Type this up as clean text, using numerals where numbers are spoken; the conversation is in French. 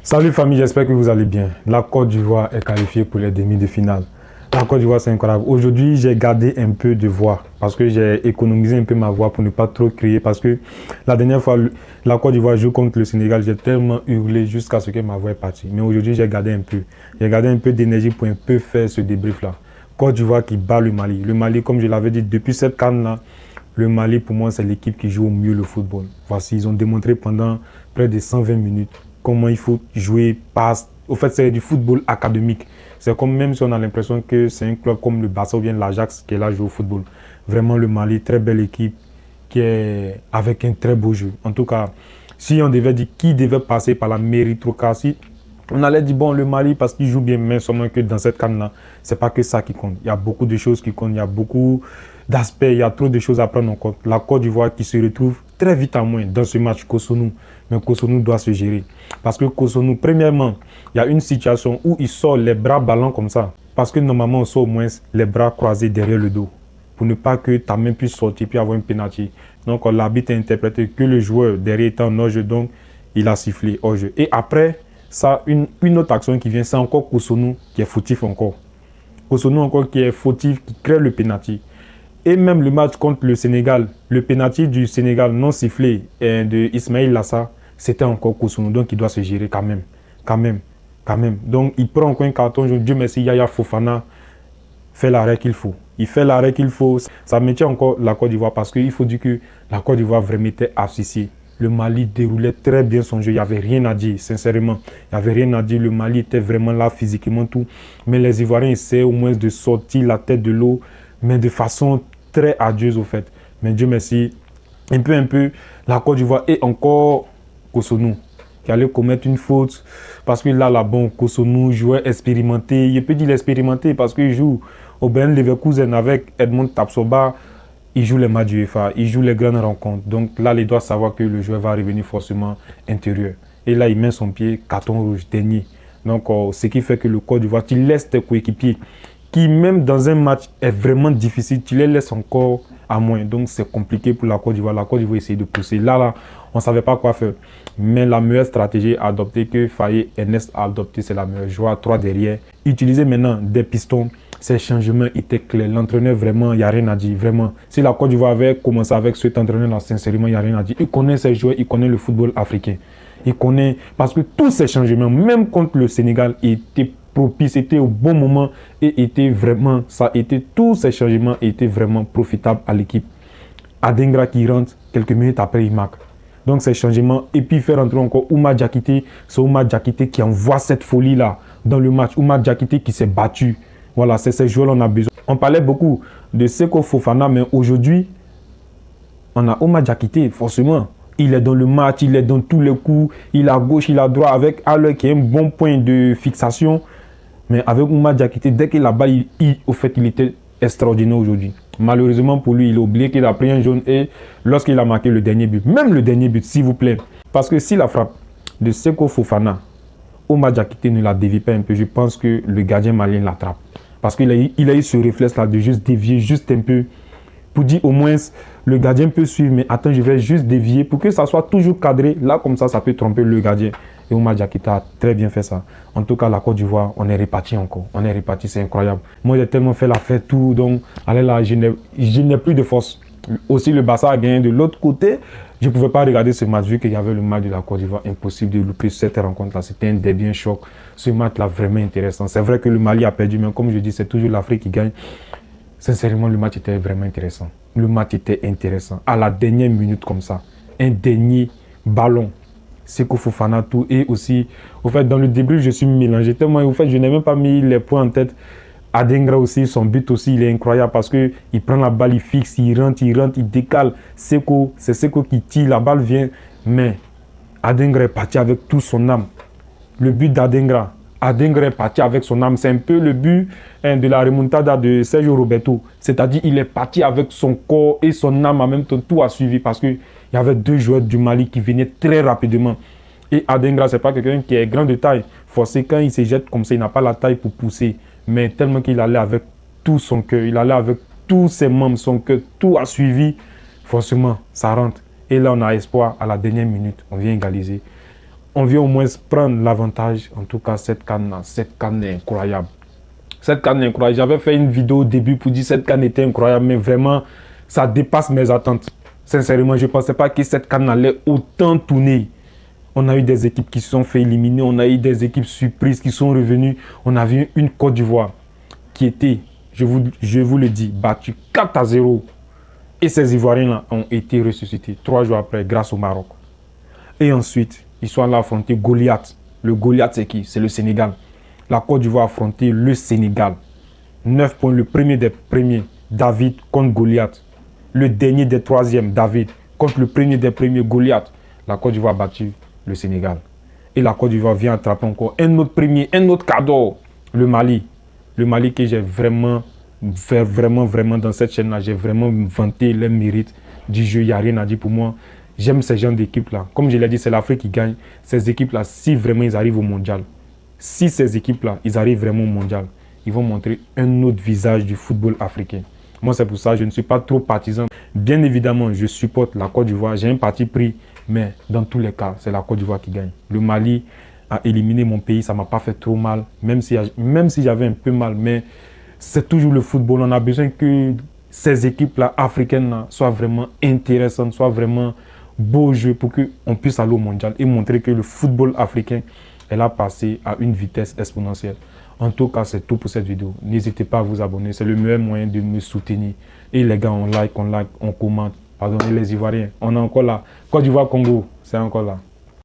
Salut famille, j'espère que vous allez bien. La Côte d'Ivoire est qualifiée pour les demi de finale. La Côte d'Ivoire, c'est incroyable. Aujourd'hui, j'ai gardé un peu de voix parce que j'ai économisé un peu ma voix pour ne pas trop crier. Parce que la dernière fois, la Côte d'Ivoire joue contre le Sénégal, j'ai tellement hurlé jusqu'à ce que ma voix est partie. Mais aujourd'hui, j'ai gardé un peu. J'ai gardé un peu d'énergie pour un peu faire ce débrief-là. Côte d'Ivoire qui bat le Mali. Le Mali, comme je l'avais dit, depuis cette CAN-là, le Mali, pour moi, c'est l'équipe qui joue au mieux le football. Voici, ils ont démontré pendant près de 120 minutes comment il faut jouer, passe. Au fait, c'est du football académique. C'est comme même si on a l'impression que c'est un club comme le Barça ou bien l'Ajax qui est là jouer au football. Vraiment, le Mali, très belle équipe qui est avec un très beau jeu. En tout cas, si on devait dire qui devait passer par la méritocratie, on allait dire, bon, le Mali, parce qu'il joue bien, mais seulement que dans cette canne-là, c'est pas que ça qui compte. Il y a beaucoup de choses qui comptent, il y a beaucoup d'aspects, il y a trop de choses à prendre en compte. La Côte d'Ivoire qui se retrouve très vite en moins dans ce match Cotonou. Mais Cotonou doit se gérer. Parce que Cotonou, premièrement, il y a une situation où il sort les bras ballants comme ça. Parce que normalement, on sort au moins les bras croisés derrière le dos. Pour ne pas que ta main puisse sortir puis avoir un penalty. Donc, l'arbitre a interprété que le joueur derrière était en hors-jeu. Donc, il a sifflé hors-jeu. Et après, ça, une autre action qui vient, c'est encore Cotonou qui est fautif encore. Cotonou encore qui est fautif, qui crée le penalty. Et même le match contre le Sénégal, le penalty du Sénégal non sifflé de Ismaïl Lassa, c'était encore Cotonou. Donc, il doit se gérer quand même. Donc, il prend encore un carton. Dieu merci, Yaya Fofana fait l'arrêt qu'il faut. Il fait l'arrêt qu'il faut. Ça maintient encore la Côte d'Ivoire parce qu'il faut dire que la Côte d'Ivoire vraiment était asphyxiée. Le Mali déroulait très bien son jeu. Il n'y avait rien à dire, sincèrement. Il n'y avait rien à dire. Le Mali était vraiment là, physiquement, tout. Mais les Ivoiriens essaient au moins de sortir la tête de l'eau, mais de façon très adieuse, au fait. Mais Dieu merci, un peu, la Côte d'Ivoire et encore Cotonou qui allait commettre une faute. Parce que là, bon, Cotonou, joueur expérimenté. Je peux dire expérimenté parce qu'il joue au Bayern Leverkusen avec Edmond Tapsoba. Il joue les matchs UEFA, il joue les grandes rencontres. Donc là, il doit savoir que le joueur va revenir forcément intérieur. Et là, il met son pied, carton rouge, dernier. Donc, ce qui fait que le Côte d'Ivoire, tu laisses tes coéquipiers, qui même dans un match est vraiment difficile, tu les laisses encore à moins. Donc, c'est compliqué pour la Côte d'Ivoire. La Côte d'Ivoire essaie de pousser. Là, on ne savait pas quoi faire. Mais la meilleure stratégie adoptée que Faye Ernest a adoptée, c'est la meilleure. Jouer à 3 derrière. Utiliser maintenant des pistons. Ces changements étaient clairs. L'entraîneur, vraiment, il n'y a rien à dire. Vraiment. Si la Côte d'Ivoire avait commencé avec cet entraîneur-là, sincèrement, il n'y a rien à dire. Il connaît ses joueurs, il connaît le football africain. Il connaît. Parce que tous ces changements, même contre le Sénégal, étaient propices, étaient au bon moment et étaient vraiment. Tous ces changements étaient vraiment profitables à l'équipe. Adingra qui rentre, quelques minutes après, il marque. Donc, ces changements. Et puis, faire entrer encore Oumar Diakité. C'est Oumar Diakité qui envoie cette folie-là dans le match. Oumar Diakité qui s'est battu. Voilà, c'est ces joueurs-là qu'on a besoin. On parlait beaucoup de Seko Fofana, mais aujourd'hui, on a Oumar Diakité, forcément. Il est dans le match, il est dans tous les coups. Il est à gauche, il est à droite, avec Haller qui a un bon point de fixation. Mais avec Oumar Diakité, dès qu'il a la balle, au fait, il était extraordinaire aujourd'hui. Malheureusement pour lui, il a oublié qu'il a pris un jaune et lorsqu'il a marqué le dernier but, même le dernier but, s'il vous plaît. Parce que si la frappe de Seko Fofana, Oumar Diakité ne la dévie pas un peu, je pense que le gardien malien l'attrape. Parce qu'il a eu ce réflexe-là de juste dévier juste un peu. Pour dire au moins, le gardien peut suivre, mais attends, je vais juste dévier pour que ça soit toujours cadré. Là, comme ça peut tromper le gardien. Et Oumar Diakité a très bien fait ça. En tout cas, la Côte d'Ivoire, on est répartis encore. On est répartis, c'est incroyable. Moi, j'ai tellement fait la fête, tout. Donc, allez là, je n'ai plus de force. Aussi, le Barça a gagné de l'autre côté. Je ne pouvais pas regarder ce match vu qu'il y avait le match de la Côte d'Ivoire. Impossible de louper cette rencontre-là. C'était un derby, un choc. Ce match-là, vraiment intéressant. C'est vrai que le Mali a perdu, mais comme je dis, c'est toujours l'Afrique qui gagne. Sincèrement, le match était vraiment intéressant. Le match était intéressant. À la dernière minute, comme ça, un dernier ballon. Seko Fofana, tout. Et aussi, au fait, dans le début, je suis mélangé. Tellement, au fait, je n'ai même pas mis les points en tête. Adingra aussi, son but aussi, il est incroyable parce qu'il prend la balle, il fixe, il rentre, il décale. Seko, c'est Seko qui tire, la balle vient. Mais Adingra est parti avec tout son âme. Le but d'Adingra, Adingra est parti avec son âme. C'est un peu le but de la remontada de Sergio Roberto. C'est-à-dire il est parti avec son corps et son âme en même temps. Tout a suivi parce qu'il y avait deux joueurs du Mali qui venaient très rapidement. Et Adingra, ce n'est pas quelqu'un qui est grand de taille. Forcément, quand il se jette comme ça, il n'a pas la taille pour pousser. Mais tellement qu'il allait avec tout son cœur, il allait avec tous ses membres, son cœur, tout a suivi. Forcément, ça rentre. Et là, on a espoir à la dernière minute. On vient égaliser. on vient au moins prendre l'avantage. En tout cas, cette CAN est incroyable. Cette CAN est incroyable. J'avais fait une vidéo au début pour dire que cette CAN était incroyable, mais vraiment, ça dépasse mes attentes. Sincèrement, je ne pensais pas que cette CAN allait autant tourner. On a eu des équipes qui se sont fait éliminer, on a eu des équipes surprises qui sont revenues. On a vu une Côte d'Ivoire qui était, je vous le dis, battue 4-0. Et ces Ivoiriens-là ont été ressuscités 3 jours après grâce au Maroc. Et ensuite, ils sont allés affronter Goliath. Le Goliath, c'est qui? C'est le Sénégal. La Côte d'Ivoire a affronté le Sénégal. 9 points, le premier des premiers, David contre Goliath. Le dernier des troisièmes, David, contre le premier des premiers, Goliath. La Côte d'Ivoire a battu le Sénégal. Et la Côte d'Ivoire vient attraper encore un autre premier, un autre cadeau, le Mali. Le Mali que j'ai vraiment dans cette chaîne-là, j'ai vraiment vanté les mérites du jeu. Il n'y a rien à dire pour moi. J'aime ces genres d'équipes-là. Comme je l'ai dit, c'est l'Afrique qui gagne. Ces équipes-là, si vraiment ils arrivent au mondial, si ces équipes-là, ils arrivent vraiment au mondial, ils vont montrer un autre visage du football africain. Moi, c'est pour ça que je ne suis pas trop partisan. Bien évidemment, je supporte la Côte d'Ivoire. J'ai un parti pris, mais dans tous les cas, c'est la Côte d'Ivoire qui gagne. Le Mali a éliminé mon pays, ça ne m'a pas fait trop mal, même si j'avais un peu mal, mais c'est toujours le football. On a besoin que ces équipes-là africaines-là soient vraiment intéressantes, soient vraiment beaux jeux pour qu'on puisse aller au mondial et montrer que le football africain est là passé à une vitesse exponentielle. En tout cas, c'est tout pour cette vidéo. N'hésitez pas à vous abonner, c'est le meilleur moyen de me soutenir. Et les gars, on like, on commente. Pardon, et les Ivoiriens, on est encore là. Côte d'Ivoire, Congo, c'est encore là.